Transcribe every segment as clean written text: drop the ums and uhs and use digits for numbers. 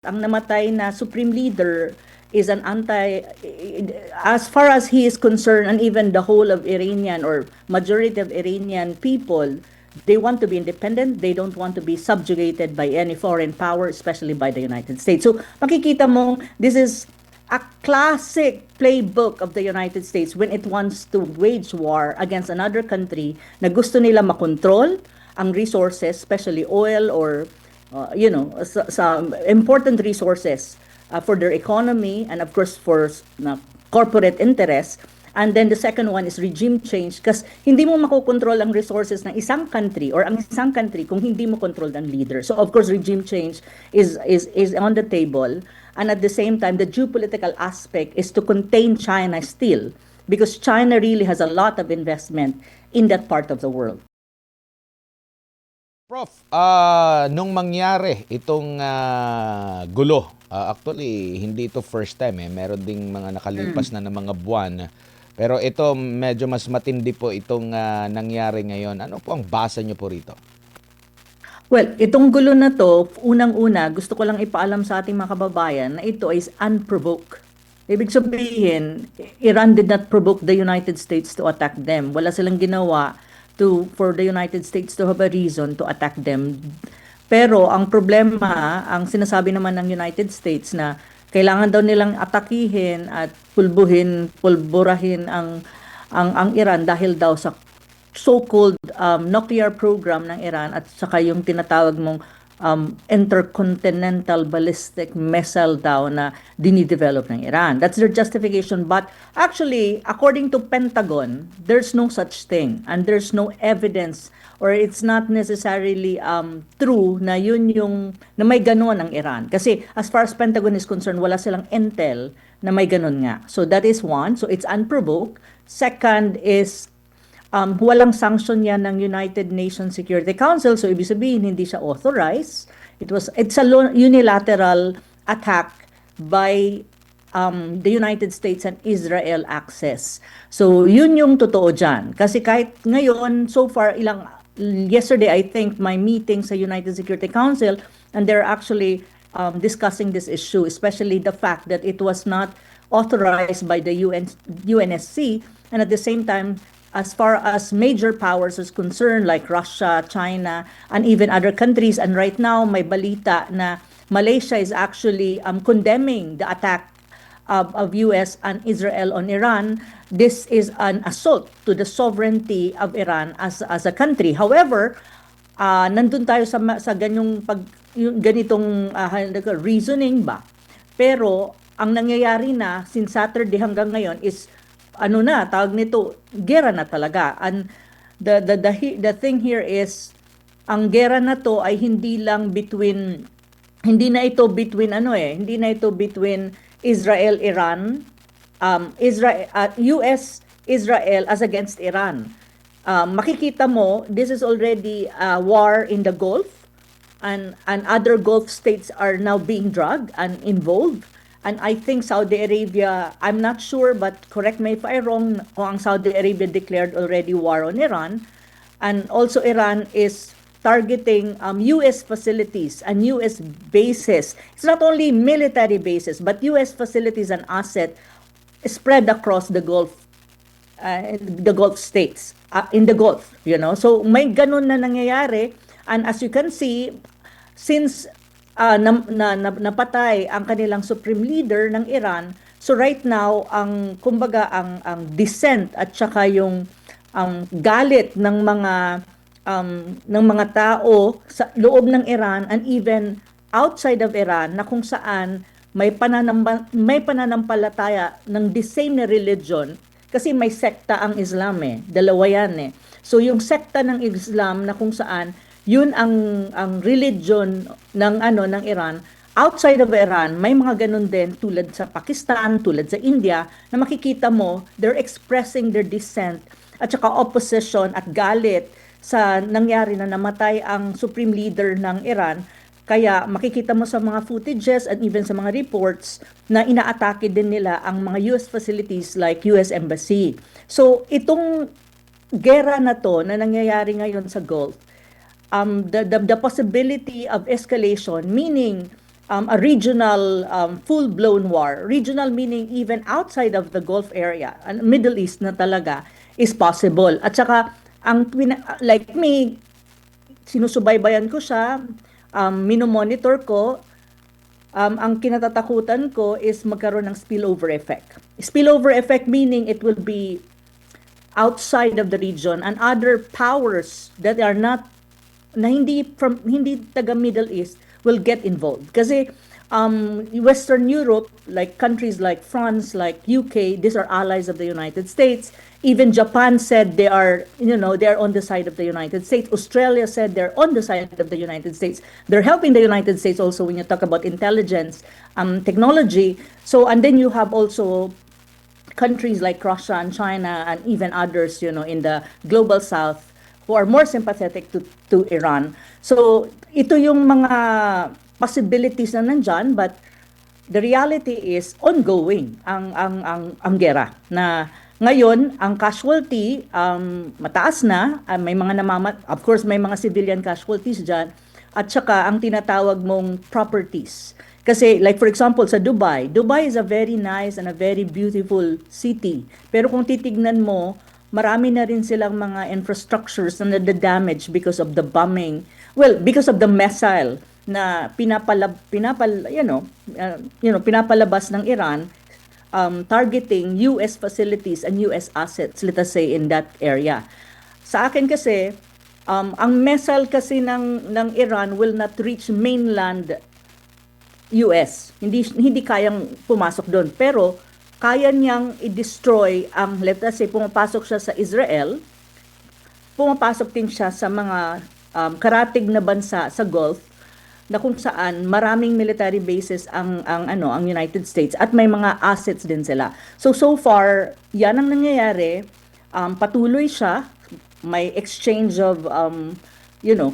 ang namatay na supreme leader is an as far as he is concerned, and even the whole of Iranian or majority of Iranian people, they want to be independent. They don't want to be subjugated by any foreign power, especially by the United States. So makikita mo, this is a classic playbook of the United States when it wants to wage war against another country na gusto nila makontrol ang resources, especially oil or some important resources for their economy and of course for corporate interests. And then the second one is regime change, kasi hindi mo makokontrol ang resources ng isang country or ang isang country kung hindi mo control ang leader. So of course regime change is on the table, and at the same time the geopolitical aspect is to contain China still, because China really has a lot of investment in that part of the world. Prof, nung mangyari itong gulo, actually hindi ito first time meron ding mga nakalipas na ng mga buwan. Pero ito medyo mas matindi po itong nangyari ngayon. Ano po ang basa niyo po rito? Well, itong gulo na to, unang-una, gusto ko lang ipaalam sa ating mga kababayan na ito is unprovoked. Ibig sabihin, Iran did not provoke the United States to attack them. Wala silang ginawa for the United States to have a reason to attack them. Pero ang problema, ang sinasabi naman ng United States na kailangan daw nilang atakihin at pulburahin ang Iran dahil daw sa so-called nuclear program ng Iran at saka yung tinatawag mong intercontinental ballistic missile daw na dinidevelop ng Iran. That's their justification. But actually, according to Pentagon, there's no such thing. And there's no evidence, or it's not necessarily true na yun na may ganon ang Iran. Kasi as far as Pentagon is concerned, wala silang intel na may ganon nga. So that is one. So it's unprovoked. Second is walang sanction yan ng United Nations Security Council, so ibig sabihin hindi siya authorized. It's a unilateral attack by the United States and Israel access. So yun yung totoo dyan. Kasi kahit ngayon, so far, yesterday I think my meeting sa United Security Council, and they're actually discussing this issue, especially the fact that it was not authorized by the UNSC, and at the same time, as far as major powers is concerned, like Russia, China, and even other countries. And right now, may balita na Malaysia is actually condemning the attack of US and Israel on Iran. This is an assault to the sovereignty of Iran as a country. However, nandun tayo sa ganitong reasoning ba? Pero ang nangyayari na since Saturday hanggang ngayon is tawag nito, gera na talaga. And the thing here is, ang gera na to ay hindi na ito between Israel, Iran, US, Israel as against Iran. Makikita mo, this is already a war in the Gulf, and other Gulf states are now being dragged and involved. And I think Saudi Arabia, I'm not sure, but correct me if I'm wrong, kung ang Saudi Arabia declared already war on Iran. And also Iran is targeting U.S. facilities and U.S. bases. It's not only military bases, but U.S. facilities and assets spread across the Gulf states, in the Gulf, So may ganun na nangyayari. And as you can see, since napatay ang kanilang supreme leader ng Iran, so right now ang dissent at saka yung galit ng mga tao sa loob ng Iran and even outside of Iran, na kung saan may pananampalataya ng the same religion, kasi may sekta ang Islam dalawa yan So yung sekta ng Islam na kung saan yun ang religion ng Iran. Outside of Iran, may mga ganun din tulad sa Pakistan, tulad sa India, na makikita mo, they're expressing their dissent at saka opposition at galit sa nangyari na namatay ang supreme leader ng Iran. Kaya makikita mo sa mga footages and even sa mga reports na inaatake din nila ang mga US facilities like US Embassy. So itong gera na to na nangyayari ngayon sa Gulf, the possibility of escalation, meaning a regional full-blown war. Regional meaning even outside of the Gulf area, and Middle East na talaga is possible. At saka, like me, sinusubaybayan ko siya, minomonitor ko, ang kinatatakutan ko is magkaroon ng spillover effect. Spillover effect meaning it will be outside of the region and other powers that are not na hindi taga Middle East will get involved kasi Western Europe, like countries like France, like UK, these are allies of the United States. Even Japan said they are on the side of the United States. Australia said they're on the side of the United States. They're helping the United States also when you talk about intelligence, technology. So, and then you have also countries like Russia and China and even others, in the global south who are more sympathetic to Iran. So, ito yung mga possibilities na nandyan, but the reality is ongoing ang gera na ngayon ang casualty mataas na, may mga of course may mga civilian casualties diyan, at saka ang tinatawag mong properties. Kasi like for example sa Dubai is a very nice and a very beautiful city. Pero kung titignan mo, marami na rin silang mga infrastructures na damage because of the bombing. Well, because of the missile na pinapalabas ng Iran, targeting US facilities and US assets, let us say, in that area. Sa akin kasi, ang missile kasi ng Iran will not reach mainland US. Hindi kayang pumasok doon. Pero, kaya niyang i-destroy let us say, pumapasok siya sa Israel, pumapasok din siya sa mga karatig na bansa sa Gulf, na kung saan maraming military bases ang United States at may mga assets din sila. So far, yan ang nangyayari. Patuloy siya, may exchange of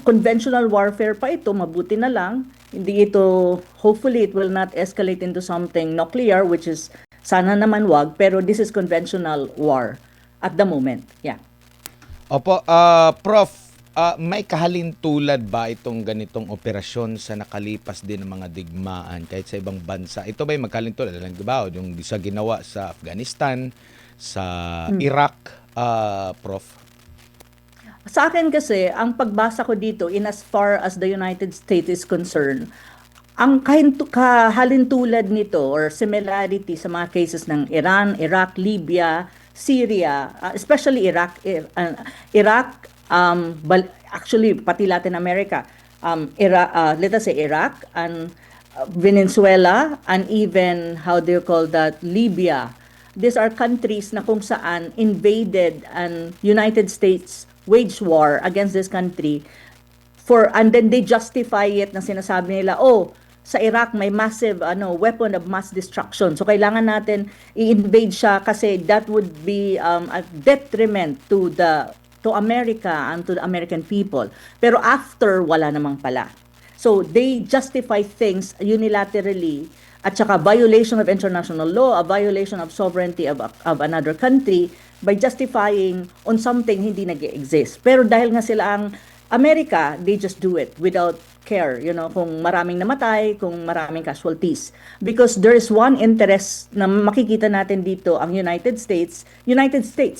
conventional warfare pa ito, mabuti na lang. Hindi ito, hopefully it will not escalate into something nuclear, which is sana naman wag, pero this is conventional war at the moment. Yeah. Opo, Prof, may kahalintulad ba itong ganitong operasyon sa nakalipas din ng mga digmaan kahit sa ibang bansa? Ito ba'y magkahalintulad? Ba, yung sa ginawa sa Afghanistan, sa Iraq, Prof? Sa akin kasi, ang pagbasa ko dito, in as far as the United States is concerned, ang kahalintulad nito or similarity sa mga cases ng Iran, Iraq, Libya, Syria, especially Iraq, actually pati Latin America, let us say Iraq and Venezuela and even how do you call that, Libya. These are countries na kung saan invaded and United States waged war against this country and then they justify it na sinasabi nila, sa Iraq may massive weapon of mass destruction. So kailangan natin i-invade siya kasi that would be a detriment to America and to the American people. Pero after, wala namang pala. So they justify things unilaterally at saka violation of international law, a violation of sovereignty of another country by justifying on something hindi nag-exist. Pero dahil nga sila ang America, they just do it without care, kung maraming namatay, kung maraming casualties. Because there is one interest na makikita natin dito, ang United States,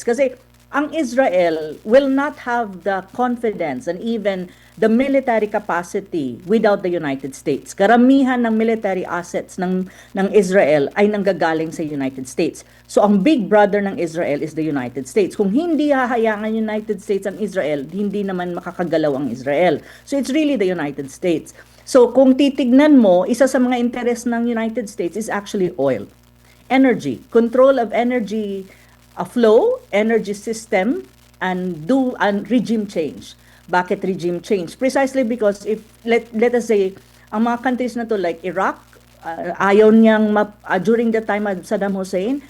kasi ang Israel will not have the confidence and even the military capacity without the United States. Karamihan ng military assets ng Israel ay nanggagaling sa United States. So ang big brother ng Israel is the United States. Kung hindi hahayaan ng United States ang Israel, hindi naman makakagalaw ang Israel. So it's really the United States. So kung titignan mo, isa sa mga interest ng United States is actually oil, energy, control of energy flow, energy system, and regime change. Bakit regime change? Precisely because if let us say ang mga countries na to like Iraq, ayaw niyang during the time of Saddam Hussein,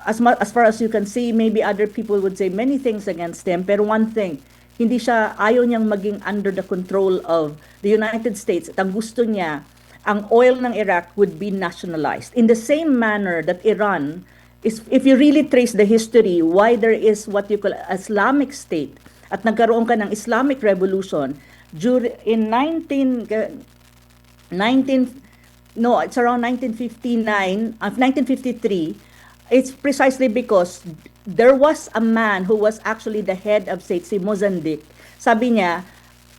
as far as you can see, maybe other people would say many things against him, pero one thing, ayaw niyang maging under the control of the United States. At ang gusto niya, ang oil ng Iraq would be nationalized. In the same manner that Iran is, if you really trace the history, why there is what you call Islamic State, at nagkaroon ka ng Islamic Revolution in 19 no, it's around 1953. It's precisely because there was a man who was actually the head of state, si Mozambique. Sabi niya,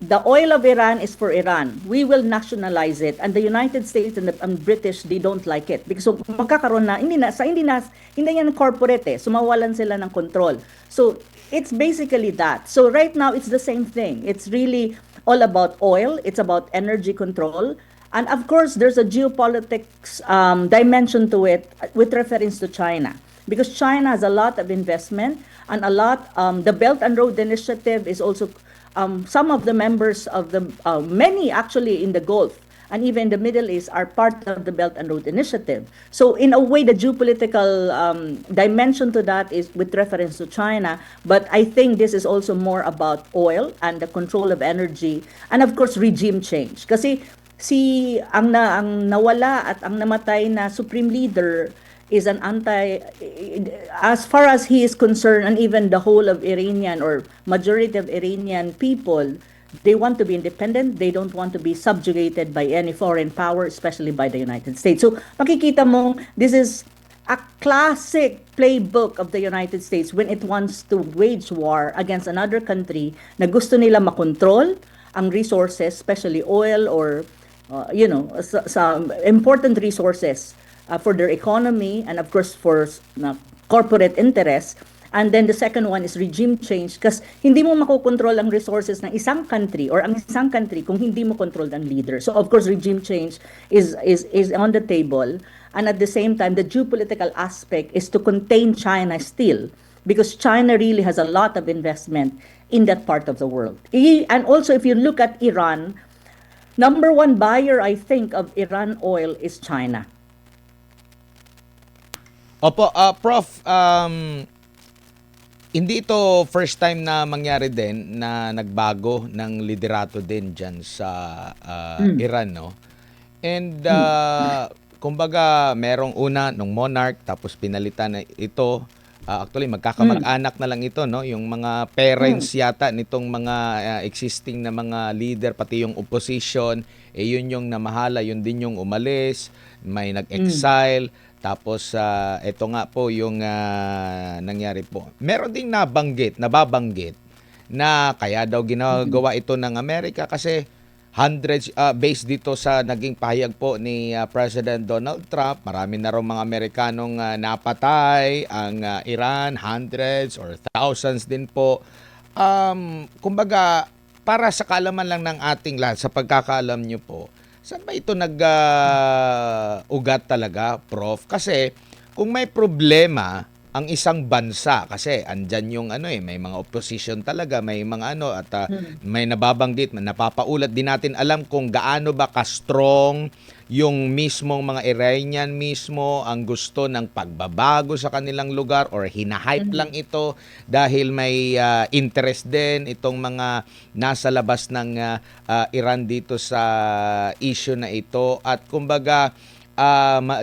the oil of Iran is for Iran. We will nationalize it. And the United States and British, they don't like it. Because so, magkakaroon na, hindi yan corporate eh. So mawalan sila ng control. So it's basically that. So right now, it's the same thing. It's really all about oil. It's about energy control. And of course, there's a geopolitics dimension to it with reference to China. Because China has a lot of investment and a lot, the Belt and Road Initiative is also, some of the members of the, many actually in the Gulf and even the Middle East are part of the Belt and Road Initiative. So in a way, the geopolitical dimension to that is with reference to China, but I think this is also more about oil and the control of energy and of course regime change. Kasi ang nawala at ang namatay na supreme leader is an as far as he is concerned, and even the whole of Iranian or majority of Iranian people, they want to be independent. They don't want to be subjugated by any foreign power, especially by the United States. So makikita mo, this is a classic playbook of the United States when it wants to wage war against another country na gusto nila makontrol ang resources, especially oil or some important resources for their economy and of course for corporate interests. And then the second one is regime change kasi hindi mo makokontrol ang resources ng isang country or ang isang country kung hindi mo control ang leader. So of course regime change is on the table, and at the same time the geopolitical aspect is to contain China still because China really has a lot of investment in that part of the world. And also if you look at Iran, number one buyer I think of Iran oil is China. Opo, Prof, hindi ito first time na mangyari din na nagbago ng liderato din dyan sa Iran, no? And kumbaga merong una nung monarch tapos pinalitan na ito. Actually magkakamag-anak na lang ito, no? Yung mga parents yata nitong mga existing na mga leader pati yung opposition, yun yung namahala, yun din yung umalis, may nag-exile. Tapos ito nga po yung nangyari po. Meron ding nababanggit na kaya daw ginagawa ito ng Amerika kasi hundreds based dito sa naging pahayag po ni President Donald Trump, marami na raw mga Amerikanong napatay ang Iran, hundreds or thousands din po. Kumbaga para sa kaalaman lang ng ating lahat, sa pagkakaalam nyo po, saan ba ito nag-ugat talaga, Prof? Kasi kung may problema ang isang bansa, kasi andyan yung may mga opposition talaga, may mga at may nababanggit, napapaulat din natin alam kung gaano ba ka-strong yung mismong mga Iranian mismo ang gusto ng pagbabago sa kanilang lugar or hinahype lang ito dahil may interest din itong mga nasa labas ng Iran dito sa issue na ito at kumbaga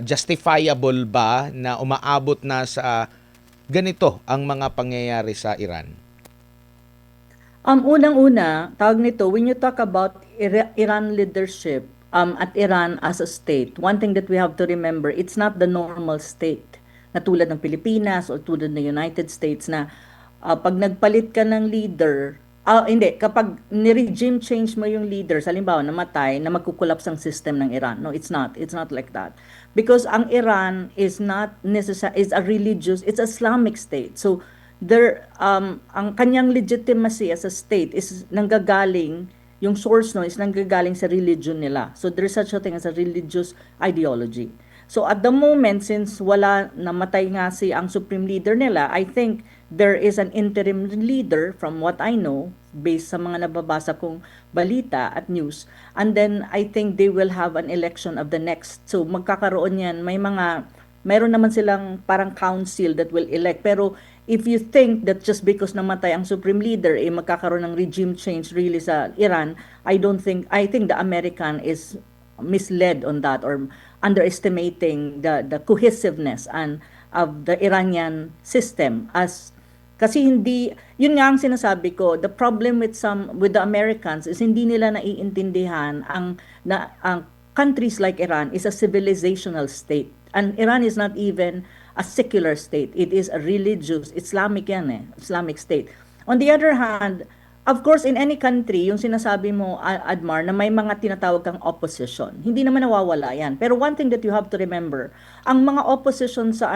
justifiable ba na umaabot na sa ganito ang mga pangyayari sa Iran? Unang-una, tawag nito, when you talk about Iran leadership at Iran as a state, one thing that we have to remember, it's not the normal state na tulad ng Pilipinas o tulad ng United States na pag nagpalit ka ng leader, hindi, kapag ni-regime change mo yung leader, halimbawa namatay, na magkukulaps ang system ng Iran. No, it's not. It's not like that. Because ang Iran is not necessarily, is a religious, it's a Islamic state. So, ang kanyang legitimacy as a state is nanggagaling, yung source no is nanggagaling sa religion nila. So, there's such a thing as a religious ideology. So, at the moment, since namatay nga ang supreme leader nila, I think there is an interim leader from what I know, based sa mga nababasa kong balita at news. And then, I think they will have an election of the next. So, magkakaroon yan. Meron naman silang parang council that will elect. Pero, if you think that just because namatay ang supreme leader, magkakaroon ng regime change really sa Iran, I think the American is misled on that or underestimating the cohesiveness of the Iranian system kasi yun nga ang sinasabi ko, the problem with the Americans is hindi nila naiintindihan ang countries like Iran is a civilizational state. And Iran is not even a secular state. It is a religious, Islamic yan Islamic state. On the other hand, of course, in any country, yung sinasabi mo, Admar, na may mga tinatawag kang opposition. Hindi naman nawawala yan. Pero one thing that you have to remember, ang mga opposition sa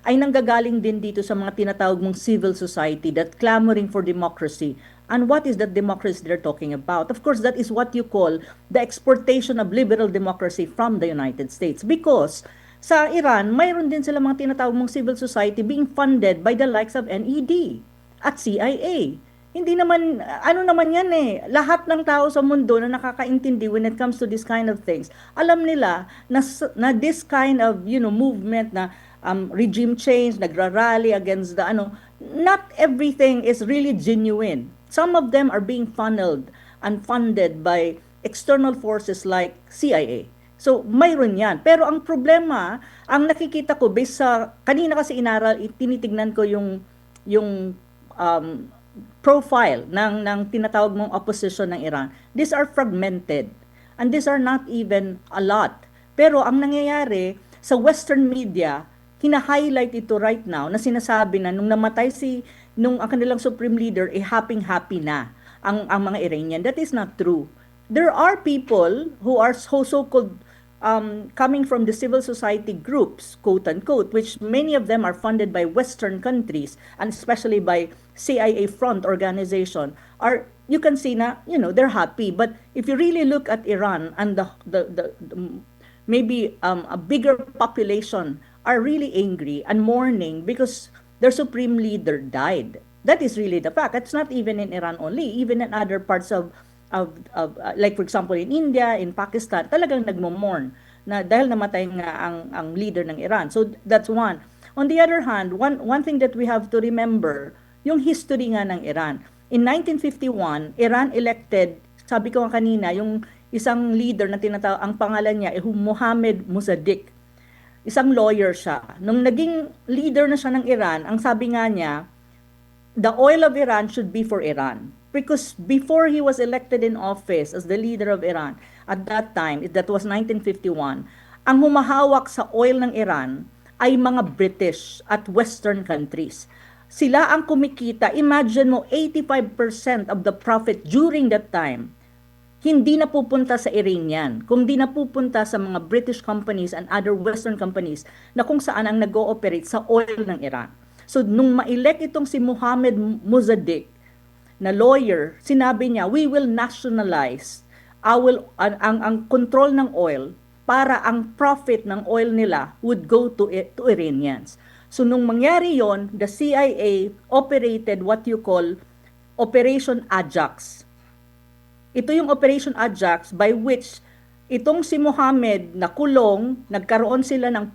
ay nanggagaling din dito sa mga tinatawag mong civil society that clamoring for democracy. And what is that democracy they're talking about? Of course, that is what you call the exportation of liberal democracy from the United States. Because sa Iran, mayroon din sila mga tinatawag mong civil society being funded by the likes of NED at CIA. Hindi naman, ano naman yan lahat ng tao sa mundo na nakakaintindi when it comes to this kind of things, alam nila na this kind of, movement na regime change, nagrarally against the not everything is really genuine. Some of them are being funneled and funded by external forces like CIA. So, mayroon yan. Pero ang problema, ang nakikita ko, based sa, kanina kasi inaral, tinitignan ko yung profile ng tinatawag mong opposition ng Iran. These are fragmented. And these are not even a lot. Pero ang nangyayari, sa Western media, hina-highlight ito right now na sinasabi na nung namatay nung ang kanilang supreme leader, happy na ang mga Iranian. That is not true. There are people who are so-called coming from the civil society groups, quote-unquote, which many of them are funded by Western countries and especially by CIA front organization, you can see na, they're happy. But if you really look at Iran and the maybe a bigger population are really angry and mourning because their supreme leader died. That is really the fact. It's not even in Iran only, even in other parts of like for example in India, in Pakistan, talagang nagmo-mourn na dahil namatay nga ang leader ng Iran. So that's one. On the other hand, one thing that we have to remember, yung history nga ng Iran. In 1951, Iran elected, sabi ko nga kanina, yung isang leader na tinatawag, ang pangalan niya ay Mohammad Mossadegh. Isang lawyer siya. Nung naging leader na siya ng Iran, ang sabi nga niya, the oil of Iran should be for Iran. Because before he was elected in office as the leader of Iran, at that time, that was 1951, ang humahawak sa oil ng Iran ay mga British at Western countries. Sila ang kumikita. Imagine mo, 85% of the profit during that time hindi napupunta sa Iranian, kundi napupunta sa mga British companies and other Western companies na kung saan ang nag-ooperate sa oil ng Iran. So, nung ma-elect itong si Mohammad Mossadegh na lawyer, sinabi niya, we will nationalize ang control ng oil para ang profit ng oil nila would go to Iranians. So, nung mangyari yon, the CIA operated what you call Operation Ajax. Ito yung Operation Ajax by which itong si Mohammed na kulong, nagkaroon sila ng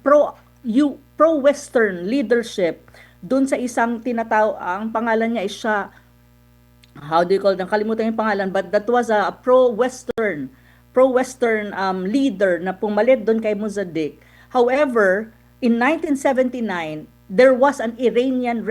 pro-Western leadership dun sa isang ang pangalan niya is siya, how do you call it? Nakalimutan yung pangalan, but that was a pro-Western leader na pumalit dun kay Mossadegh. However, in 1979, there was an Iranian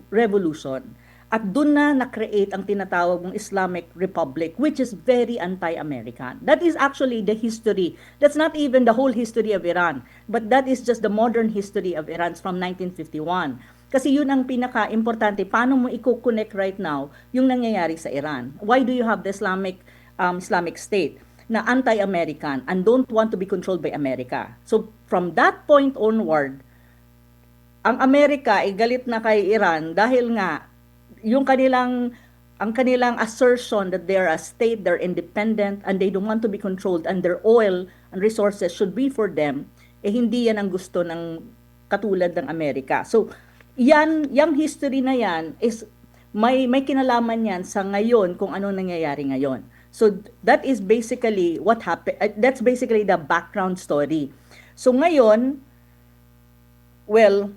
revolution. At doon na na-create ang tinatawag mong Islamic Republic, which is very anti-American. That is actually the history. That's not even the whole history of Iran, but that is just the modern history of Iran from 1951. Kasi yun ang pinaka-importante. Paano mo i-connect right now yung nangyayari sa Iran? Why do you have the Islamic State na anti-American and don't want to be controlled by America? So from that point onward, ang Amerika ay galit na kay Iran dahil nga ang kanilang assertion that they are a state, they're independent, and they don't want to be controlled, and their oil and resources should be for them, hindi yan ang gusto ng katulad ng Amerika. So, yung history na yan is may kinalaman yan sa ngayon kung ano nangyayari ngayon. So, that is basically what happened. That's basically the background story. So, ngayon, well,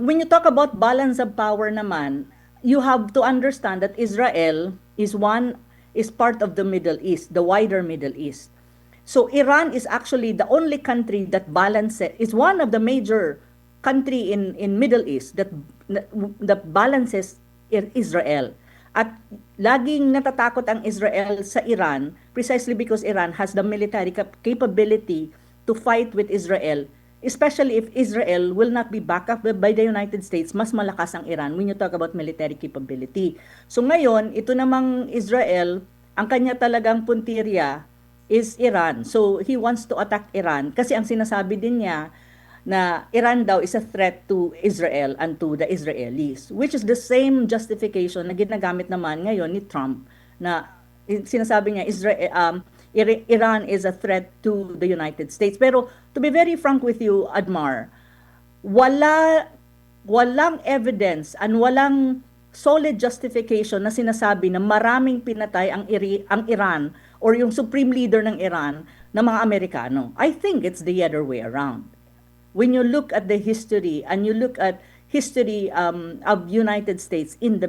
when you talk about balance of power naman, you have to understand that Israel is part of the Middle East, the wider Middle East. So Iran is actually the only country that is one of the major country in Middle East that balances Israel. At laging natatakot ang Israel sa Iran precisely because Iran has the military capability to fight with Israel, especially if Israel will not be backed up by the United States. Mas malakas ang Iran when you talk about military capability. So ngayon, ito namang Israel, ang kanya talagang puntirya is Iran. So he wants to attack Iran kasi ang sinasabi din niya na Iran daw is a threat to Israel and to the Israelis, which is the same justification na ginagamit naman ngayon ni Trump na sinasabi niya Iran is a threat to the United States. Pero to be very frank with you, Admar, walang evidence and walang solid justification na sinasabi na maraming pinatay ang Iran or yung supreme leader ng Iran na mga Amerikano. I think it's the other way around. When you look at the history and you look at history of United States in the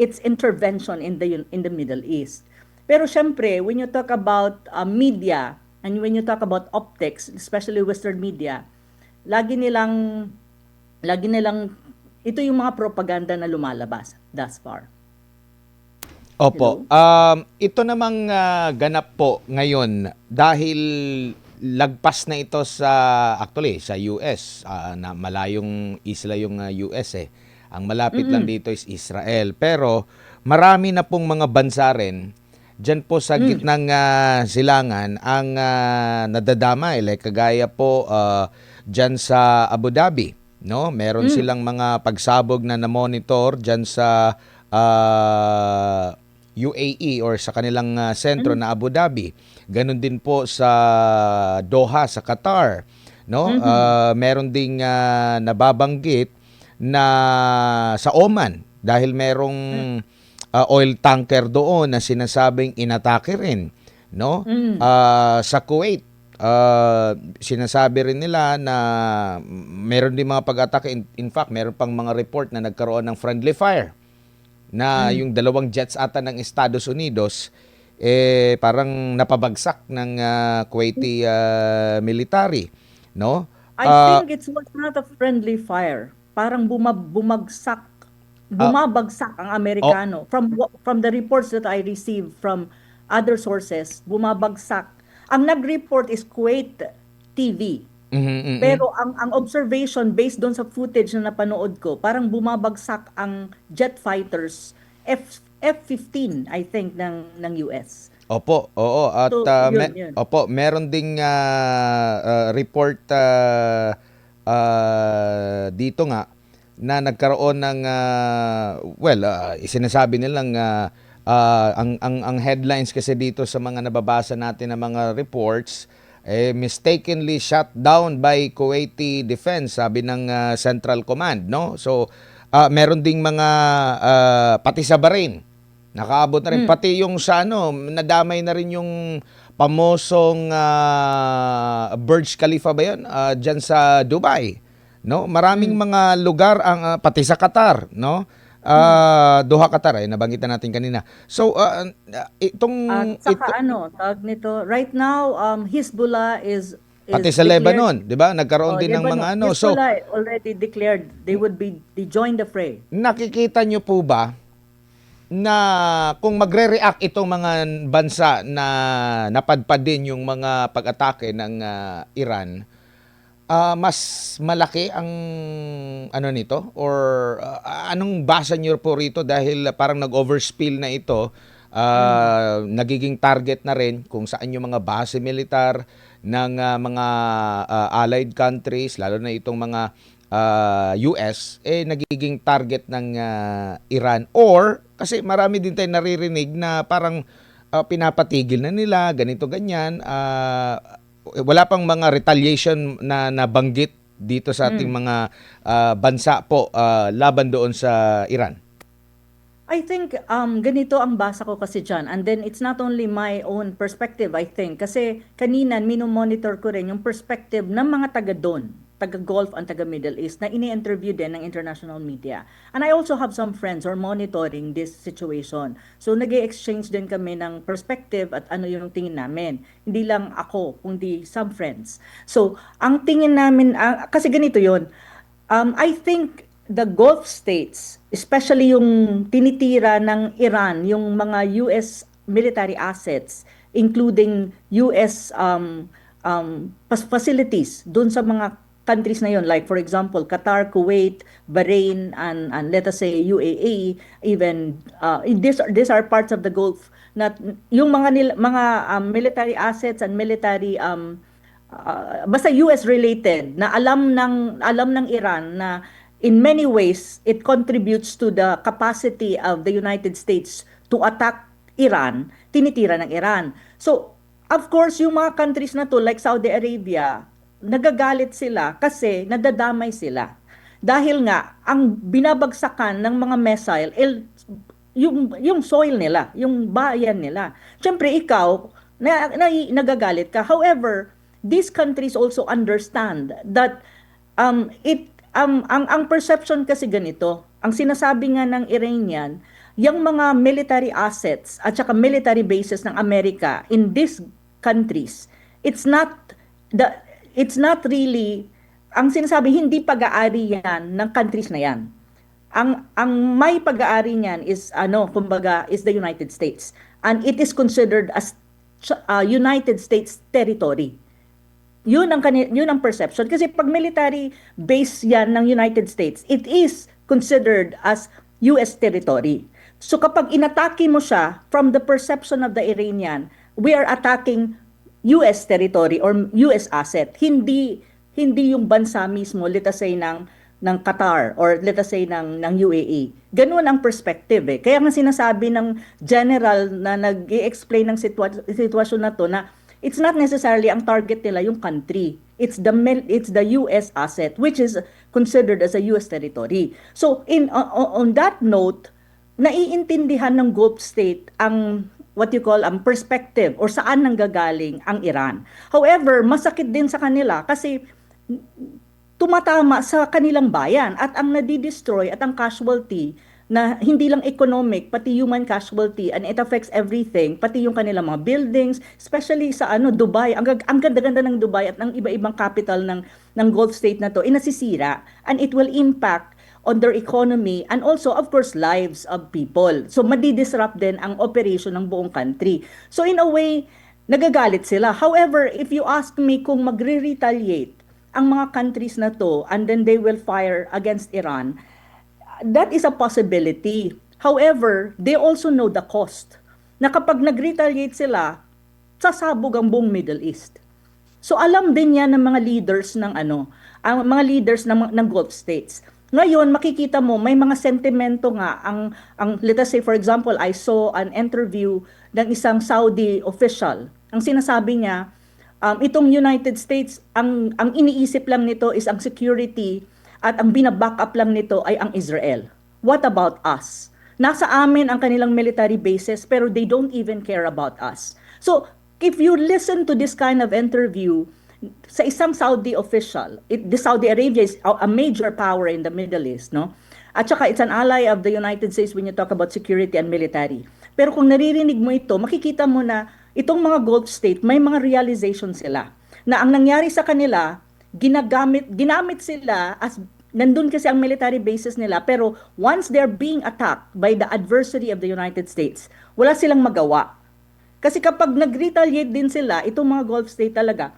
its intervention in the Middle East. Pero syempre, when you talk about media and when you talk about optics, especially Western media, lagi nilang ito yung mga propaganda na lumalabas thus far. Opo. Ito namang ganap po ngayon dahil lagpas na ito actually sa US, na malayong isla yung US eh. Ang malapit lang dito is Israel. Pero marami na pong mga bansa rin dyan po sa gitnang silangan ang nadadamay. Like kagaya po dyan sa Abu Dhabi. No? Meron silang mga pagsabog na na-monitor dyan sa UAE or sa kanilang sentro na Abu Dhabi. Ganon din po sa Doha sa Qatar, no? Meron ding nababanggit na sa Oman dahil merong oil tanker doon na sinasabing inatake rin, no? Sa Kuwait, sinasabi rin nila na meron din mga pag-atake. In fact, meron pang mga report na nagkaroon ng friendly fire na yung dalawang jets ata ng Estados Unidos parang napabagsak ng Kuwaiti military, no? I think it was not a friendly fire. Parang bumabagsak ang Amerikano. From the reports that I received from other sources, bumabagsak. Ang nag-report is Kuwait TV. Pero ang observation based doon sa footage na napanood ko, parang bumabagsak ang jet fighters F-15 I think ng US. Opo, oo. At So, yun. opo, meron ding report dito nga na nagkaroon ng sinasabi nilang ang headlines kasi dito sa mga nababasa natin na mga reports mistakenly shot down by Kuwaiti Defense, sabi ng Central Command, no? So meron ding mga pati sa Bahrain nakaabot na rin, pati yung sa nadamay na rin yung pamosong Burj Khalifa ba yun? Dyan sa Dubai, no? Maraming mga lugar pati sa Qatar, no? Doha, Qatar, nabanggit na natin kanina. So itong At saka tawag nito, right now Hezbollah is pati sa declared, Lebanon, 'di ba? Nagkaroon din ng mga So Hezbollah already declared they join the fray. nakikita nyo po ba na kung magre-react itong mga bansa na napadpad din yung mga pag-atake ng Iran, mas malaki ang nito? Or anong basa nyo po rito dahil parang nag-overspill na ito, nagiging target na rin kung saan yung mga base militar ng mga allied countries, lalo na itong mga US, nagiging target ng Iran. Or, kasi marami din tayong naririnig na parang pinapatigil na nila, ganito, ganyan. Wala pang mga retaliation na nabanggit dito sa ating mga bansa po laban doon sa Iran. I think ganito ang basa ko kasi dyan. And then it's not only my own perspective, I think. Kasi kanina minomonitor ko rin yung perspective ng mga taga doon, taga Gulf and taga Middle East na ini-interview din ng international media. And I also have some friends who are monitoring this situation. So nag-exchange din kami ng perspective at ano yung tingin namin. Hindi lang ako, kundi some friends. So ang tingin namin, kasi ganito yun, I think the Gulf states, especially yung tinitira ng Iran, yung mga US military assets, including US facilities dun sa mga countries na yon, like for example Qatar, Kuwait, Bahrain, and let us say UAE, even these are parts of the Gulf na yung military assets and military basta US related na alam ng Iran na in many ways it contributes to the capacity of the United States to attack Iran, tinitira ng Iran. So, of course, yung mga countries na to like Saudi Arabia, nagagalit sila kasi nadadamay sila. Dahil nga ang binabagsakan ng mga missile yung soil nila, yung bayan nila. Siyempre ikaw nagagalit ka. However, these countries also understand that ang perception kasi ganito, ang sinasabi nga ng Iranian, yung mga military assets at saka military bases ng Amerika in these countries, it's not really, ang sinasabi, hindi pag-aari yan ng countries na yan. Ang may pag-aari niyan is kumbaga is the United States, and it is considered as United States territory. Yun ang perception kasi pag military base yan ng United States, it is considered as US territory. So kapag inatake mo siya, from the perception of the Iranian, we are attacking US territory or US asset. Hindi yung bansa mismo, let us say ng Qatar or let us say ng UAE. Ganun ang perspective eh. Kaya nga sinasabi ng general na nag-i-explain ng sitwasyon na to na it's not necessarily ang target nila yung country. It's the US asset which is considered as a US territory. So on that note, naiintindihan ng Gulf state ang what you call ang perspective or saan nanggagaling ang Iran. However, masakit din sa kanila kasi tumatama sa kanilang bayan at ang nadi-destroy at ang casualty na hindi lang economic, pati human casualty, and it affects everything, pati yung kanilang mga buildings, especially sa Dubai. Ang ganda-ganda ng Dubai at ng iba-ibang capital ng Gulf state na to, nasisira, and it will impact on their economy and also of course lives of people. So madi-disrupt din ang operation ng buong country. So in a way, nagagalit sila. However, if you ask me kung magre-retaliate ang mga countries na to and then they will fire against Iran, that is a possibility. However, they also know the cost. Na kapag nag-retaliate sila, sasabog ang buong Middle East. So alam din yan ng mga leaders ng ang mga leaders ng Gulf states. Ngayon, makikita mo, may mga sentimento nga. Let us say, for example, I saw an interview ng isang Saudi official. Ang sinasabi niya, itong United States, ang iniisip lang nito is ang security at ang binaback up lang nito ay ang Israel. What about us? Nasa amin ang kanilang military bases pero they don't even care about us. So, if you listen to this kind of interview, sa isang Saudi official, the Saudi Arabia is a major power in the Middle East, no? At saka it's an ally of the United States when you talk about security and military. Pero kung naririnig mo ito, makikita mo na itong mga Gulf state, may mga realization sila na ang nangyari sa kanila, ginamit sila as nandun kasi ang military bases nila, pero once they're being attacked by the adversary of the United States, wala silang magawa. Kasi kapag nag-retaliate din sila, itong mga Gulf state talaga,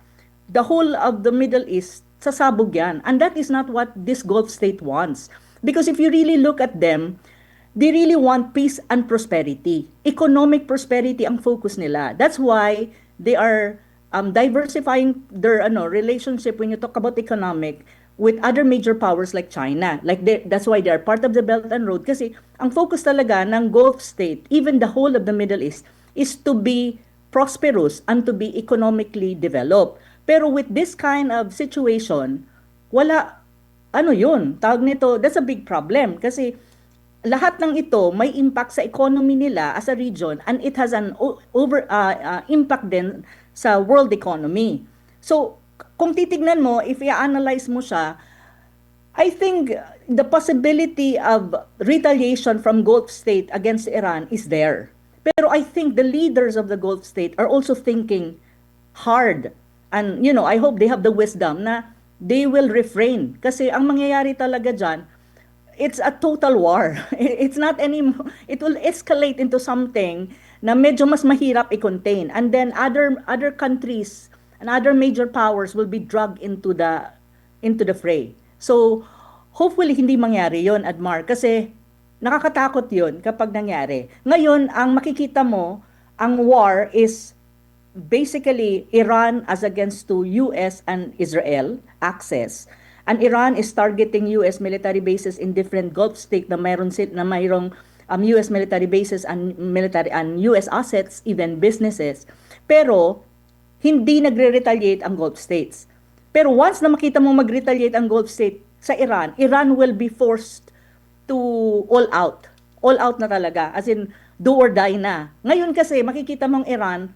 the whole of the Middle East, sasabog yan. And that is not what this Gulf state wants. Because if you really look at them, they really want peace and prosperity. Economic prosperity ang focus nila. That's why they are diversifying their relationship when you talk about economic with other major powers like China. That's why they are part of the Belt and Road. Kasi ang focus talaga ng Gulf state, even the whole of the Middle East, is to be prosperous and to be economically developed. Pero with this kind of situation, wala, tawag nito, that's a big problem. Kasi lahat ng ito may impact sa economy nila as a region and it has an impact din sa world economy. So, kung titignan mo, if i-analyze mo siya, I think the possibility of retaliation from Gulf state against Iran is there. Pero I think the leaders of the Gulf state are also thinking hard. And, I hope they have the wisdom na they will refrain. Kasi ang mangyayari talaga dyan, it's a total war. It's not any, it will escalate into something na medyo mas mahirap i-contain. And then other countries and other major powers will be dragged into the fray. So, hopefully hindi mangyari 'yon, Admar, kasi nakakatakot 'yon kapag nangyari. Ngayon, ang makikita mo, ang war is basically Iran as against to US and Israel access. And Iran is targeting US military bases in different Gulf states na mayroong US military bases and US assets, even businesses. Pero hindi nagre-retaliate ang Gulf states. Pero once na makita mo mag-retaliate ang Gulf state sa Iran, Iran will be forced to all out. All out na talaga, as in do or die na. Ngayon kasi makikita mong Iran,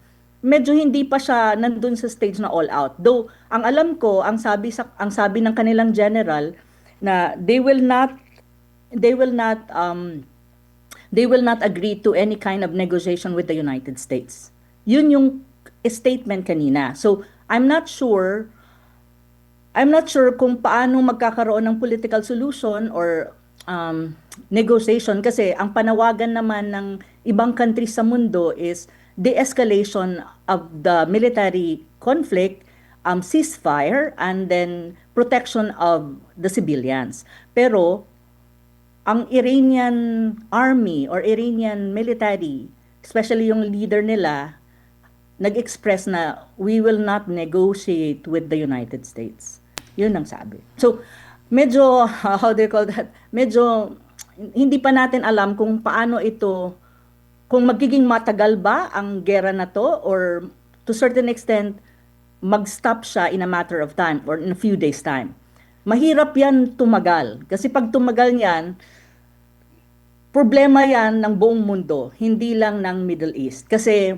medyo hindi pa siya nandun sa stage na all out. Though ang alam ko, ang sabi ng kanilang general na they will not agree to any kind of negotiation with the United States. Yun yung statement kanina. So I'm not sure kung paano magkakaroon ng political solution or negotiation, kasi ang panawagan naman ng ibang countries sa mundo is de-escalation of the military conflict, ceasefire, and then protection of the civilians. Pero ang Iranian army or Iranian military, especially yung leader nila, nag-express na we will not negotiate with the United States. Yun ang sabi. So, medyo, how do you call that? Medyo, hindi pa natin alam kung paano ito, kung magiging matagal ba ang gera na to, or to certain extent, mag-stop siya in a matter of time or in a few days time. Mahirap yan tumagal. Kasi pag tumagal yan, problema yan ng buong mundo, hindi lang ng Middle East. Kasi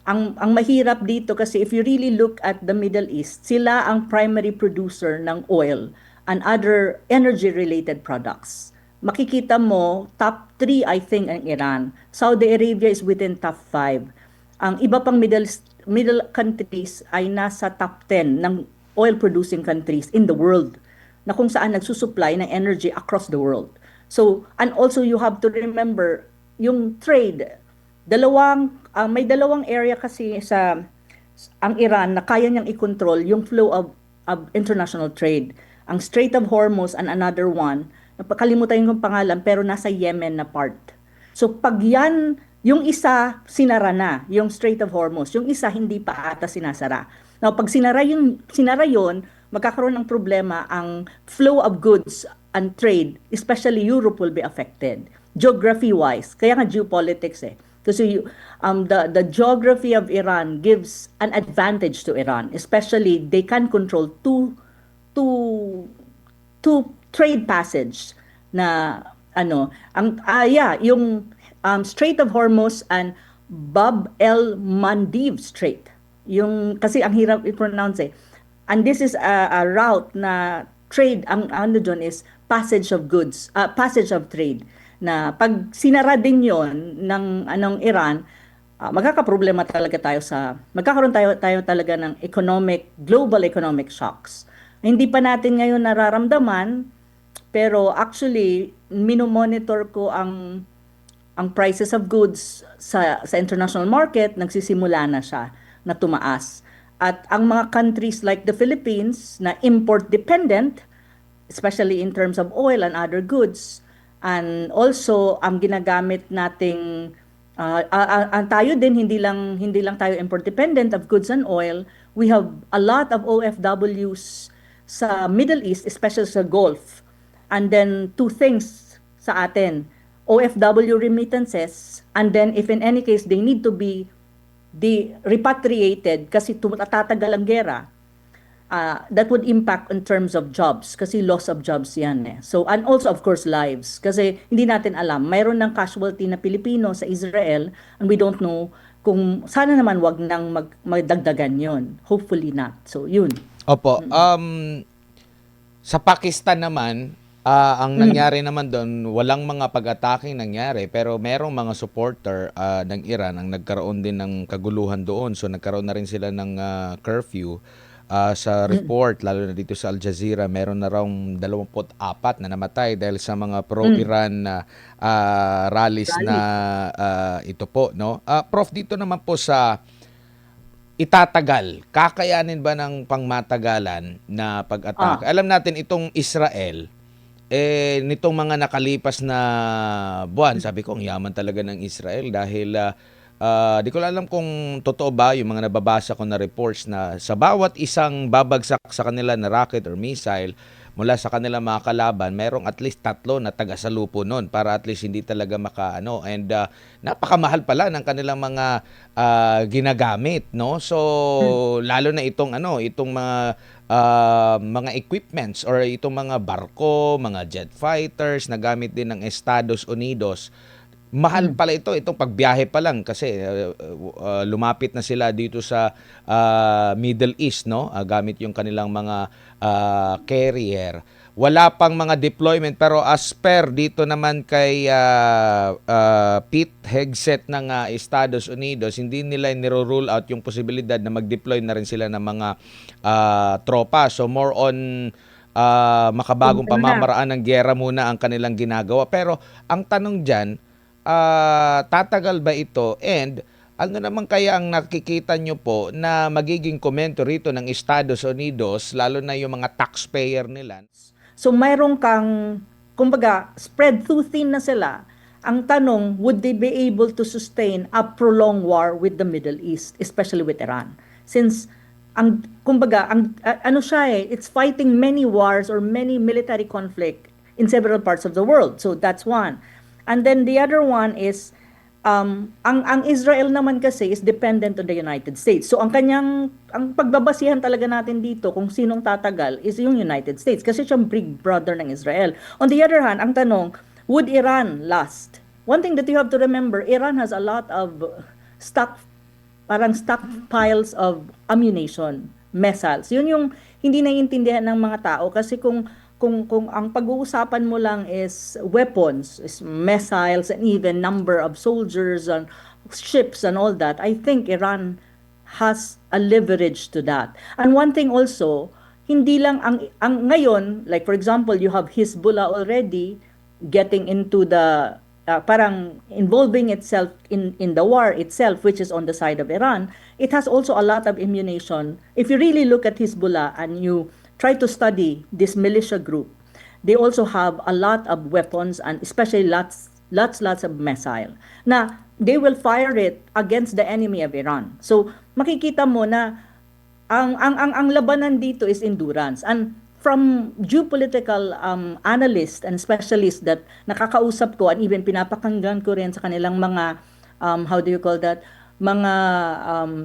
ang mahirap dito, kasi if you really look at the Middle East, sila ang primary producer ng oil and other energy-related products. Makikita mo, top 3 I think ang Iran. Saudi Arabia is within top 5. Ang iba pang middle countries ay nasa top 10 ng oil-producing countries in the world, na kung saan nagsusupply ng energy across the world. So, and also you have to remember, yung trade, may dalawang area kasi sa ang Iran na kaya niyang i-control yung flow of international trade. Ang Strait of Hormuz and another one, napakalimutan yung pangalan, pero nasa Yemen na part. So pag yan, yung isa sinara na, yung Strait of Hormuz, yung isa hindi pa ata sinasara. Now pag sinara yon, magkakaroon ng problema ang flow of goods and trade, especially Europe will be affected. Geography-wise, kaya nga geopolitics eh. Kasi the geography of Iran gives an advantage to Iran, especially they can control two trade passage na yung Strait of Hormuz and Bab el Mandeb Strait. Yung kasi ang hirap i-pronounce eh. And this is a route na trade, ang ano doon is passage of goods, passage of trade, na pag sinara din yon ng Iran, magkakaproblema talaga magkakaroon tayo talaga ng global economic shocks. Hindi pa natin ngayon nararamdaman, pero actually minomonitor ko ang prices of goods sa international market, nagsisimula na siya na tumaas. At ang mga countries like the Philippines na import dependent, especially in terms of oil and other goods, and also ang ginagamit nating tayo din hindi lang tayo import dependent of goods and oil. We have a lot of OFWs sa Middle East, especially sa Gulf. And then two things sa atin, OFW remittances, and then if in any case they need to be repatriated kasi tatagal ang gera, that would impact in terms of jobs, kasi loss of jobs yan eh. So, and also of course lives, kasi hindi natin alam, mayroon ng casualty na Pilipino sa Israel and we don't know kung sana naman wag nang magdagdagan yon. Hopefully not. So yun. Opo. Sa Pakistan naman, ang nangyari naman doon, walang mga pag-atake nangyari, pero merong mga supporter ng Iran ang nagkaroon din ng kaguluhan doon. So nagkaroon na rin sila ng curfew. sa report, lalo na dito sa Al Jazeera, meron na raw 24 na namatay dahil sa mga pro-Iran na rallies na Rally. ito po, no? Prof, dito naman po sa itatagal, kakayanin ba ng pangmatagalan na pag-atake? Ah, Alam natin itong Israel, nitong mga nakalipas na buwan, sabi ko ang yaman talaga ng Israel dahil di ko alam kung totoo ba yung mga nababasa ko na reports na sa bawat isang babagsak sa kanila na rocket or missile mula sa kanilang mga kalaban, merong at least 3 na taga-salupo nun para at least hindi talaga makaano. And napakamahal pala ng kanilang mga ginagamit, no? So mm, lalo na itong mga equipments or itong mga barko, mga jet fighters na gamit din ng Estados Unidos. Mahal mm. pala itong pagbiyahe pa lang kasi lumapit na sila dito sa Middle East, no? Gamit yung kanilang mga carrier. Wala pang mga deployment pero as per dito naman kay Pete Hegseth ng Estados Unidos, hindi nila niro-rule out yung posibilidad na mag-deploy na rin sila ng mga tropa. So more on Kung makabagong ano na, pamamaraan ng giyera muna ang kanilang ginagawa. Pero ang tanong diyan, tatagal ba ito? And ano naman kaya ang nakikita nyo po na magiging komento rito ng Estados Unidos, lalo na yung mga taxpayer nila? so mayroon kang, kumbaga, spread too thin na sila. Ang tanong, would they be able to sustain a prolonged war with the Middle East, especially with Iran? Since, kumbaga, ano siya it's fighting many wars or many military conflict in several parts of the world. So that's one. And then the other one is, ang Israel naman kasi is dependent on the United States. So ang pagbabasihan talaga natin dito kung sinong tatagal is yung United States kasi siyang big brother ng Israel. On the other hand, ang tanong, would Iran last? One thing that you have to remember, Iran has a lot of stock parang stockpiles of ammunition, missiles. Yun yung hindi naiintindihan ng mga tao kasi kung ang pag-uusapan mo lang is weapons, is missiles, and even number of soldiers and ships and all that, I think Iran has a leverage to that. And one thing also, hindi lang ang ngayon, like for example, you have Hezbollah already getting into the parang involving itself in the war itself, which is on the side of Iran. It has also a lot of ammunition. If you really look at Hezbollah and you try to study this militia group, they also have a lot of weapons and especially lots of missile na they will fire it against the enemy of Iran. So makikita mo na ang labanan dito is endurance. And from geopolitical analysts and specialists that nakakausap ko and even pinapakinggan ko rin sa kanilang mga how do you call that, mga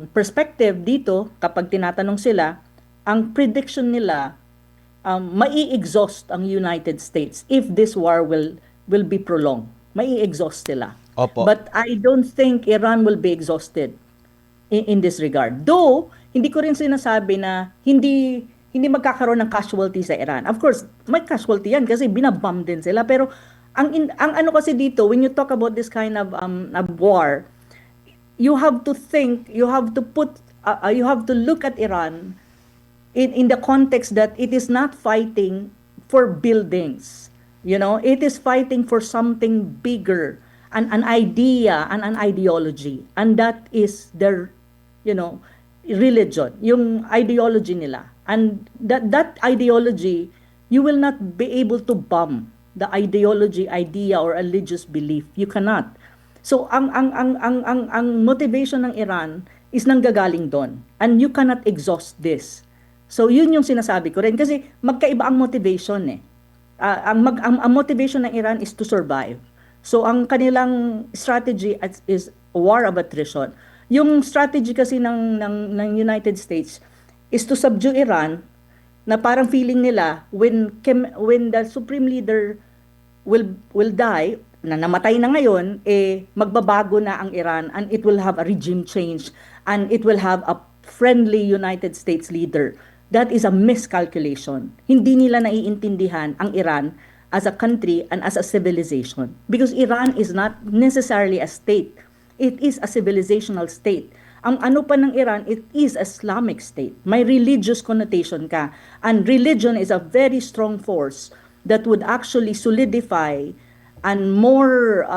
perspective dito kapag tinatanong sila, ang prediction nila, mai-exhaust ang United States if this war will be prolonged. Mai-exhaust sila. Opo. But I don't think Iran will be exhausted in this regard. Though, hindi ko rin sinasabi na hindi magkakaroon ng casualty sa Iran. Of course, may casualty yan kasi binabomb din sila. Pero ang ano kasi dito, when you talk about this kind of war, you have to think, you have to you have to look at Iran in the context that it is not fighting for buildings. You know, it is fighting for something bigger, an idea and an ideology. And that is their, you know, religion, yung ideology nila. And that ideology, you will not be able to bomb the ideology, idea, or religious belief. You cannot. So ang motivation ng Iran is nanggagaling doon. And you cannot exhaust this. So yun yung sinasabi ko rin kasi magkaiba ang motivation eh. Ang motivation ng Iran is to survive. So ang kanilang strategy is war of attrition. Yung strategy kasi ng United States is to subdue Iran na parang feeling nila when the supreme leader will die, na namatay na ngayon, magbabago na ang Iran and it will have a regime change and it will have a friendly United States leader. That is a miscalculation. Hindi nila naiintindihan ang Iran as a country and as a civilization. Because Iran is not necessarily a state. It is a civilizational state. Ang ano pa ng Iran, it is Islamic State. May religious connotation ka. And religion is a very strong force that would actually solidify and more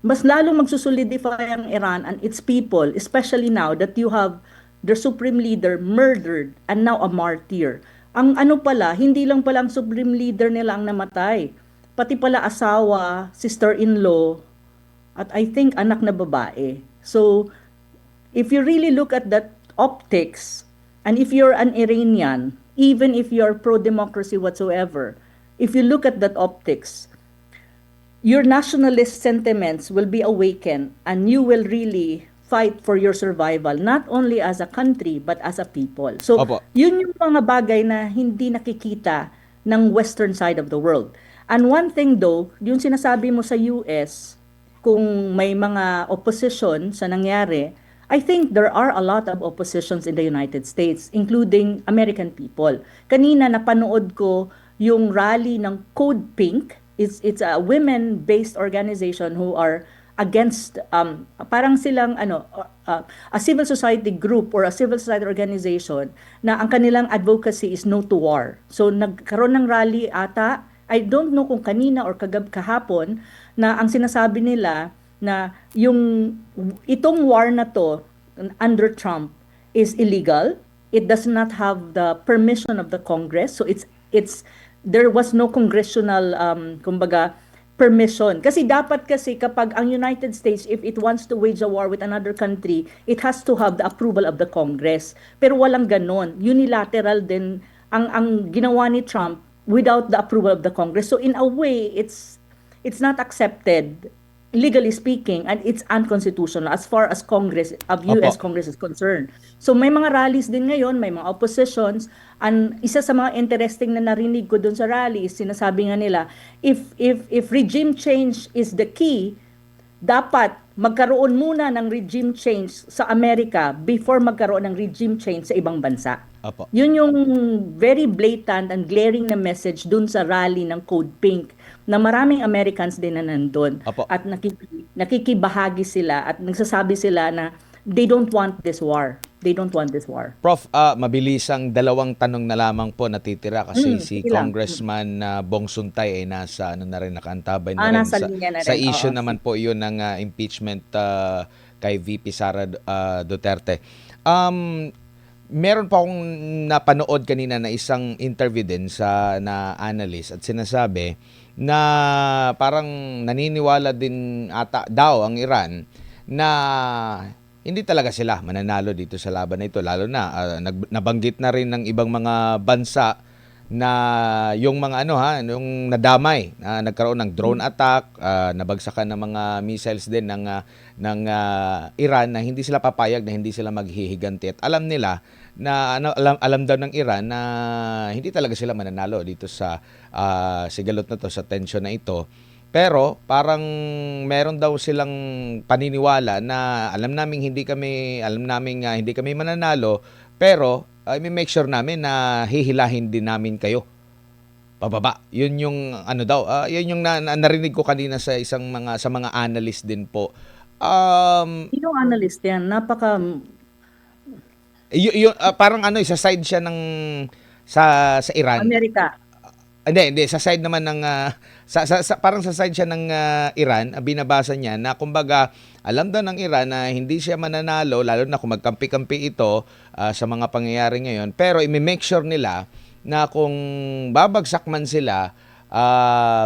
mas lalo magsusolidify ang Iran and its people, especially now that you have their supreme leader murdered and now a martyr. Ang ano pala, hindi lang pala ang supreme leader nila ang namatay. Pati pala asawa, sister-in-law, at I think anak na babae. So, if you really look at that optics, and if you're an Iranian, even if you're pro-democracy whatsoever, if you look at that optics, your nationalist sentiments will be awakened and you will really fight for your survival, not only as a country, but as a people. So, Opo. yun yung mga bagay na hindi nakikita ng western side of the world. And one thing though, yung sinasabi mo sa US, kung may mga opposition sa nangyari, I think there are a lot of oppositions in the United States, including American people. Kanina napanood ko yung rally ng Code Pink. It's a women-based organization who are against parang silang a civil society group or a civil society organization na ang kanilang advocacy is no to war. So nagkaroon ng rally ata, I don't know kung kanina or kahapon, na ang sinasabi nila na itong war na to under Trump is illegal. It does not have the permission of the Congress. So there was no congressional kumbaga permission. Kasi dapat kapag ang United States, if it wants to wage a war with another country, it has to have the approval of the Congress. Pero walang ganon. Unilateral din ang ginawa ni Trump without the approval of the Congress. So in a way, it's not accepted, legally speaking, and it's unconstitutional as far as Congress, of US Opo. Congress is concerned. So may mga rallies din ngayon, may mga oppositions, and isa sa mga interesting na narinig ko dun sa rally is sinasabi nga nila, if regime change is the key, dapat magkaroon muna ng regime change sa Amerika before magkaroon ng regime change sa ibang bansa. Opo. Yun yung very blatant and glaring na message dun sa rally ng Code Pink na maraming Americans din na nandun. Opo. At nakikibahagi sila at nagsasabi sila na they don't want this war. They don't want this war. Prof, mabilisang dalawang tanong na lamang po natitira kasi si sige lang. Congressman Bong Suntay ay nasa na rin, nakaantabay na rin Nasa linya na sa rin. issue Oo. naman po yun ng impeachment kay VP Sara Duterte. Meron pa akong napanood kanina na isang interview din na analyst at sinasabi na parang naniniwala din ata daw ang Iran na hindi talaga sila mananalo dito sa laban na ito, lalo na nabanggit na rin ng ibang mga bansa na yung mga yung nadamay na nagkaroon ng drone attack, nabagsakan ng mga missiles din ng Iran, na hindi sila papayag, na hindi sila maghihiganti, at alam nila na alam daw ng Iran na hindi talaga sila mananalo dito sa sigalot na to, sa tension na ito. Pero parang meron daw silang paniniwala na alam namin hindi kami mananalo, pero may make sure namin na hihilahin din namin kayo pababa. Yun yung yun yung narinig ko kanina sa mga analyst din po. Sinong analyst yan? Parang sa side siya ng sa Iran. Amerika. Hindi sa side naman ng parang sa side siya ng Iran. Binabasa niya na kumbaga alam daw ng Iran na hindi siya mananalo, lalo na kung magkampi-kampi ito sa mga pangyayari ngayon, pero i-make sure nila na kung babagsak man sila,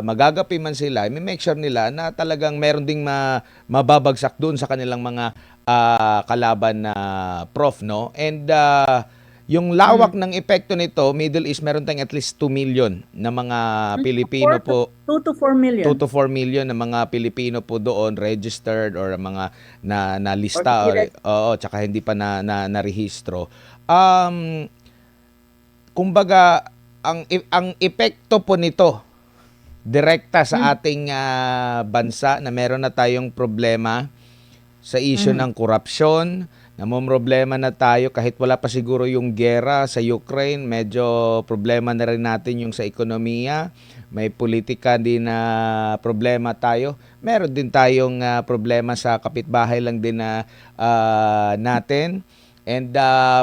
magagapi man sila, i-make sure nila na talagang meron ding mababagsak doon sa kanilang mga kalaban na prof, no? And yung lawak ng epekto nito, Middle East, meron tayong at least 2 million na mga Pilipino po. 2 to 4 million. 2 to 4 million na mga Pilipino po doon registered or mga na lista or tsaka hindi pa na-rehistro. Kumbaga ang epekto po nito direkta sa ating bansa, na meron na tayong problema sa issue ng korupsyon, namomroblema na tayo kahit wala pa siguro yung giyera sa Ukraine, medyo problema na rin natin yung sa ekonomiya. May politika din na problema tayo. Meron din tayong problema sa kapitbahay lang din na natin. And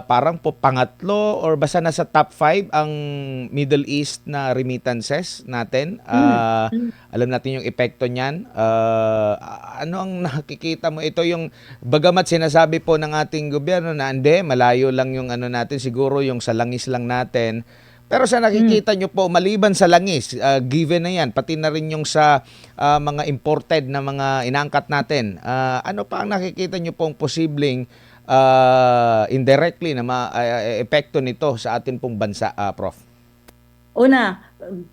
parang po pangatlo or basta nasa top 5 ang Middle East na remittances natin. Alam natin yung epekto niyan. Ano ang nakikita mo? Ito yung bagamat sinasabi po ng ating gobyerno na hindi, malayo lang yung ano natin, siguro yung sa langis lang natin. Pero sa nakikita nyo po, maliban sa langis, given na yan, pati na rin yung sa mga imported na mga inaangkat natin, ano pa ang nakikita nyo pong posibleng indirectly na epekto nito sa atin pong bansa, Prof? Una,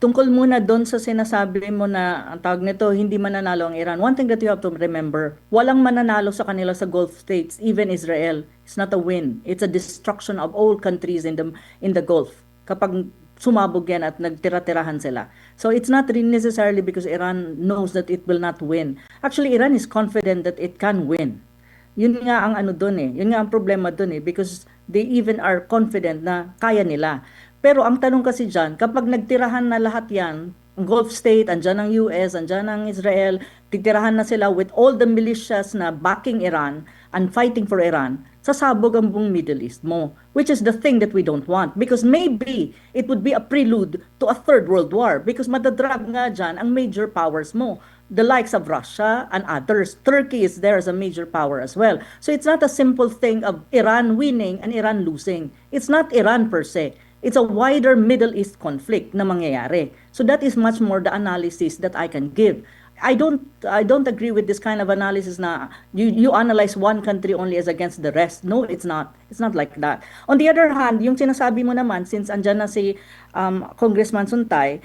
tungkol muna doon sa sinasabi mo na ang tawag nito, hindi mananalo ang Iran. One thing that you have to remember, walang mananalo sa kanila sa Gulf states, even Israel. It's not a win. It's a destruction of all countries in the Gulf. Kapag sumabog yan at nagtira-tirahan sila. So it's not really necessarily because Iran knows that it will not win. Actually, Iran is confident that it can win. Yun nga ang ano doon eh. Yun nga ang problema doon eh. Because they even are confident na kaya nila. Pero ang tanong kasi dyan, kapag nagtirahan na lahat yan, ang Gulf State, andyan ang US, andyan ang Israel, titirahan na sila with all the militias na backing Iran and fighting for Iran, sasabog ang buong Middle East mo, which is the thing that we don't want. Because maybe it would be a prelude to a third world war because madadrag nga dyan ang major powers mo, the likes of Russia and others. Turkey is there as a major power as well. So it's not a simple thing of Iran winning and Iran losing. It's not Iran per se. It's a wider Middle East conflict na mangyayari. So that is much more the analysis that I can give. I don't agree with this kind of analysis na you analyze one country only as against the rest. No, it's not. It's not like that. On the other hand, yung sinasabi mo naman, since andyan na si Congressman Suntay,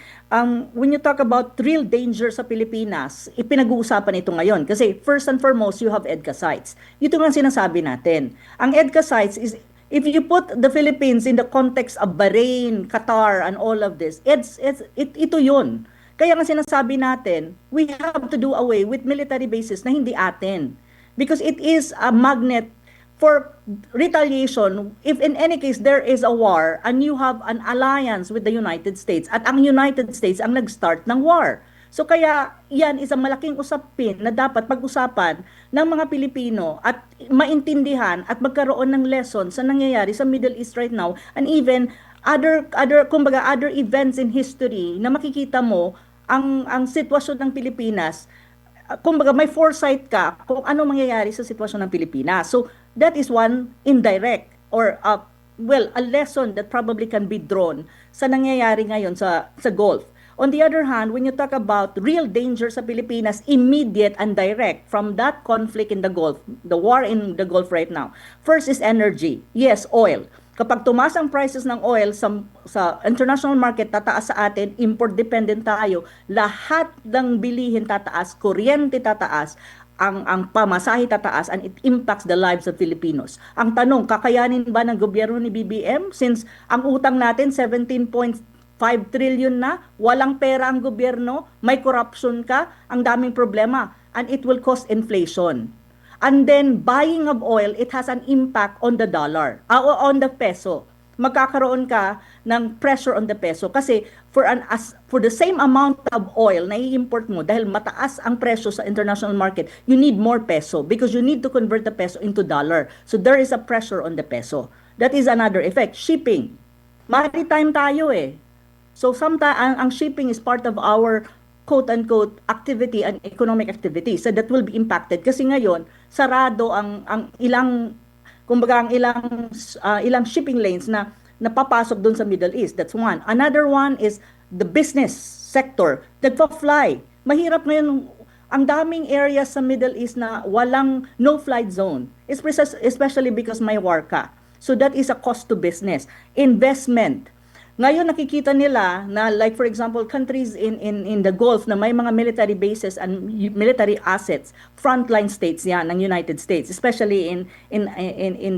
when you talk about real danger sa Pilipinas, ipinag-uusapan ito ngayon. Kasi first and foremost, you have EDCA sites. Ito nga sinasabi natin. Ang EDCA sites is, if you put the Philippines in the context of Bahrain, Qatar, and all of this, ito yun. Kaya nga sinasabi natin, we have to do away with military bases na hindi atin. Because it is a magnet for retaliation if in any case there is a war and you have an alliance with the United States at ang United States ang nag-start ng war. So kaya yan isang malaking usapin na dapat pag-usapan ng mga Pilipino at maintindihan at magkaroon ng lesson sa nangyayari sa Middle East right now and even other events in history na makikita mo ang sitwasyon ng Pilipinas. Kumbaga may foresight ka kung ano mangyayari sa sitwasyon ng Pilipinas. So that is one indirect or a lesson that probably can be drawn sa nangyayari ngayon sa Gulf. On the other hand, when you talk about real danger sa Pilipinas, immediate and direct from that conflict in the Gulf, the war in the Gulf right now, first is energy. Yes, oil. Kapag tumaas ang prices ng oil sa international market, tataas sa atin, import dependent tayo, lahat ng bilihin tataas, kuryente tataas, ang pamasahe tataas, and it impacts the lives of Filipinos. Ang tanong, kakayanin ba ng gobyerno ni BBM since ang utang natin 17.5 trillion na, walang pera ang gobyerno, may corruption ka, ang daming problema, and it will cause inflation. And then buying of oil, it has an impact on the dollar, on the peso. Magkakaroon ka ng pressure on the peso kasi for the same amount of oil na i-import mo dahil mataas ang presyo sa international market, you need more peso because you need to convert the peso into dollar. So there is a pressure on the peso. That is another effect. Shipping. Maritime tayo eh. So sometimes ang shipping is part of our quote-unquote activity and economic activity. So that will be impacted kasi ngayon sarado ang ilang kumbaga ang ilang shipping lanes na napapasok doon sa Middle East. That's one. Another one is the business sector. Nagpa-fly. Mahirap ngayon ang daming areas sa Middle East na walang no-flight zone. Especially because may war ka. So that is a cost to business. Investment. Ngayon nakikita nila na like for example countries in the Gulf na may mga military bases and military assets, frontline states yan ng United States, especially in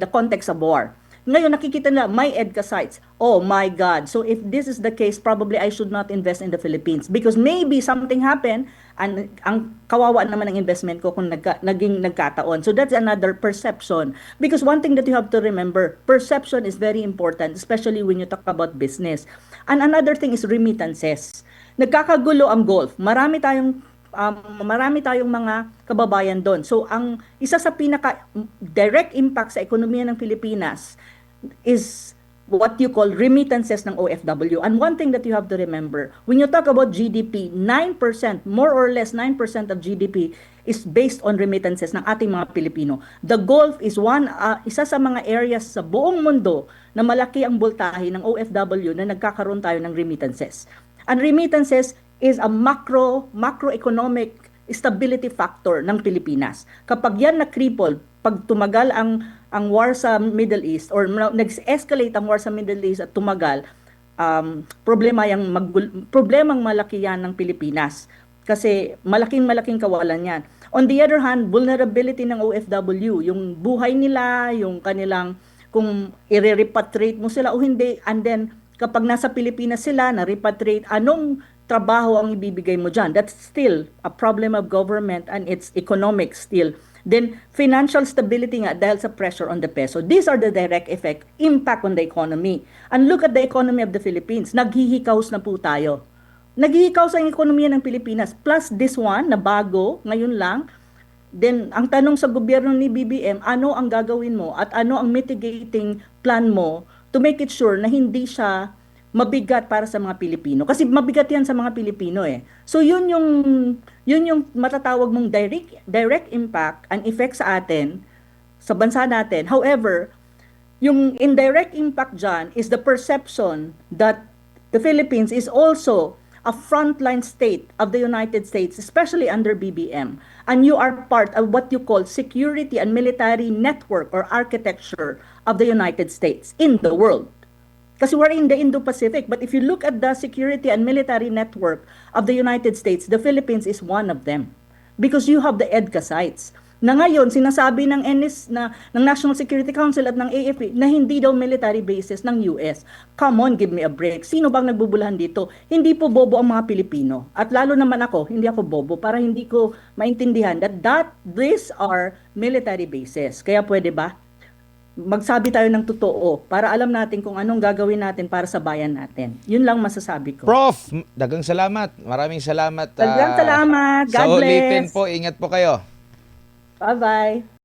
the context of war. Ngayon, nakikita nila, may EDCA sites. Oh my God. So if this is the case, probably I should not invest in the Philippines because maybe something happened and ang kawawa naman ng investment ko kung naging nagkataon. So that's another perception. Because one thing that you have to remember, perception is very important, especially when you talk about business. And another thing is remittances. Nagkakagulo ang Gulf. Marami tayong mga kababayan doon. So ang isa sa pinaka direct impact sa ekonomiya ng Pilipinas is what you call remittances ng OFW. And one thing that you have to remember, when you talk about GDP, 9%, more or less 9% of GDP is based on remittances ng ating mga Pilipino. The Gulf is isa sa mga areas sa buong mundo na malaki ang boltahe ng OFW na nagkakaroon tayo ng remittances. And remittances is a macroeconomic stability factor ng Pilipinas. Kapag yan na-cripple, pag tumagal ang war sa Middle East or nag-escalate ang war sa Middle East at tumagal, problemang malaki yan ng Pilipinas. Kasi malaking kawalan yan. On the other hand, vulnerability ng OFW, yung buhay nila, yung kanilang, kung i-repatriate mo sila o hindi, and then kapag nasa Pilipinas sila, na-repatriate, anong trabaho ang ibibigay mo dyan? That's still a problem of government and it's economic still. Then, financial stability nga dahil sa pressure on the peso. These are the direct effect, impact on the economy. And look at the economy of the Philippines. Naghihikaos na po tayo. Naghihikaos ang ekonomiya ng Pilipinas. Plus this one na bago, ngayon lang. Then, ang tanong sa gobyerno ni BBM, ano ang gagawin mo at ano ang mitigating plan mo to make it sure na hindi siya mabigat para sa mga Pilipino. Kasi mabigat yan sa mga Pilipino eh. So yun yung matatawag mong direct impact and effect sa atin, sa bansa natin. However, yung indirect impact dyan is the perception that the Philippines is also a frontline state of the United States, especially under BBM. And you are part of what you call security and military network or architecture of the United States in the world. Kasi we're in the Indo-Pacific. But if you look at the security and military network of the United States, the Philippines is one of them. Because you have the EDCA sites. Na ngayon, sinasabi ng ng National Security Council at ng AFP na hindi daw military bases ng US. Come on, give me a break. Sino bang nagbubulahan dito? Hindi po bobo ang mga Pilipino. At lalo naman ako, hindi ako bobo para hindi ko maintindihan that these are military bases. Kaya pwede ba? Magsabi tayo ng totoo para alam natin kung anong gagawin natin para sa bayan natin. Yun lang masasabi ko. Prof, dagang salamat. Maraming salamat. Dagang salamat. God sa ulitin bless. po, ingat po kayo. Bye-bye.